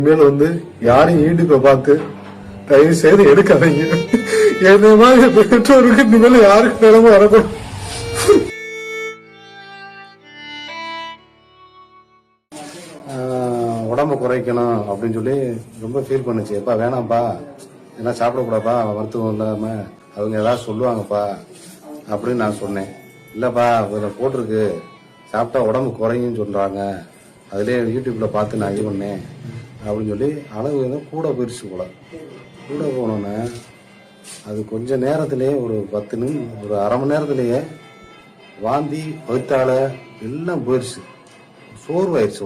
இனிமேல் யாரையும் யூடியூப்பை பார்த்து தயவு செய்து எடுக்காதீங்க. என்ன மாதிரி பெற்றோருக்கு இனிமேல் யாருக்கு நிலம வரக்கூடும். உடம்பு குறைக்கணும் அப்படின்னு சொல்லி ரொம்ப ஃபீல் பண்ணுச்சு. எப்பா வேணாம்ப்பா, ஏன்னா சாப்பிடக்கூடாப்பா, மருத்துவம் இல்லாம அவங்க ஏதாவது சொல்லுவாங்கப்பா அப்படின்னு நான் சொன்னேன். இல்லப்பா இதில் போட்டிருக்கு சாப்பிட்டா உடம்பு குறையும் சொல்றாங்க, அதுலேயே யூடியூப்ல பார்த்து நான் இது பண்ணேன் அப்படின்னு சொல்லி அளவு கூட போயிடுச்சு போல. கூட போனோன்னே அது கொஞ்ச நேரத்திலேயே ஒரு 10 நிமிஷம் ஒரு அரை மணி நேரத்திலேயே வாந்தி வயிற்றால எல்லாம் போயிடுச்சு. சோர்வாயிடுச்சு.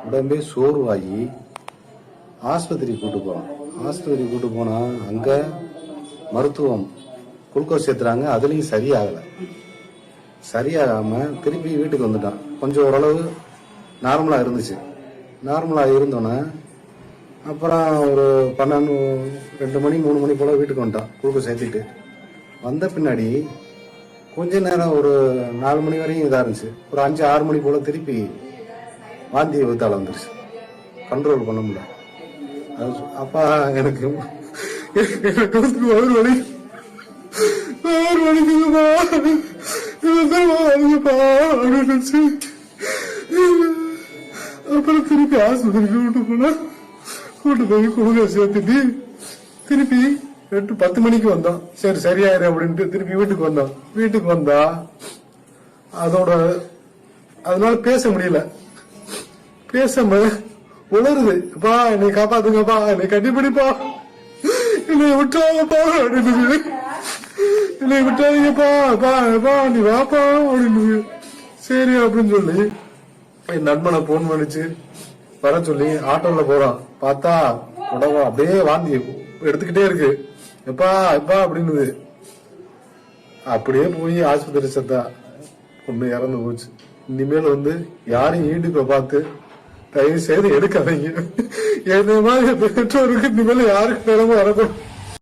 உடம்பே சோர்வாகி ஆஸ்பத்திரி கூட்டு போனோம். ஆஸ்பத்திரி கூட்டு போனா அங்க மருத்துவம் குளுக்கோஸ் சேர்த்துறாங்க, அதுலயும் சரியாகாம திருப்பி வீட்டுக்கு வந்துட்டான். கொஞ்சம் ஓரளவு நார்மலா இருந்துச்சு. நார்மலா இருந்தோன்னே அப்புறம் ஒரு 12 2 மணி 3 மணி போல வீட்டுக்கு வந்துட்டான். குளுக்கோஸ் சேர்த்திட்டு வந்த பின்னாடி கொஞ்ச நேரம் ஒரு 4 மணி வரையும் இதா இருந்துச்சு. ஒரு 5 6 மணி போல திருப்பி வாந்தி வித்தால வந்துருச்சு. கண்ட்ரோல் பண்ண முடியல. அப்பா எனக்கு வயிறு வலிக்குதுப்பா அப்புறம் திருப்பி ஆஸ்பத்திரிக்கு கூட்டு போய் குளுக்கோஸ் சேர்த்துட்டு திருப்பி 10 மணிக்கு வந்தோம். சரி சரியாயிரு அப்படின்ட்டு திருப்பி வீட்டுக்கு வந்தா அதனால பேச முடியல. பேசாம உளருது, அப்பா என்னை காப்பாத்துங்கப்பா, என்னை கட்டிப்பிடிப்பா, என்னை விட்டாங்கப்பா அப்படின்னு, என்னை விட்டாதீங்கப்பா, அப்பா நீ வாப்பா அப்படின்னு. சரி அப்படின்னு சொல்லி என் நண்பனை போன் பண்ணிச்சு வர சொல்லி ஆட்டோல போறான். பார்த்தா உடம்பு அப்படியே வாந்தி எடுத்துக்கிட்டே இருக்கு. எப்பா அப்படின்னு அப்படியே போய் ஆஸ்பத்திரி செத்தா பொண்ணு இறந்து போச்சு. இனிமேல் யாரையும் யூடியூப்பை பார்த்து தயவு செய்து எடுக்காதீங்க. என்ன மாதிரி பெற்றோருக்கு இனிமேல் யாருக்கு நிலம வரக்கூடும்.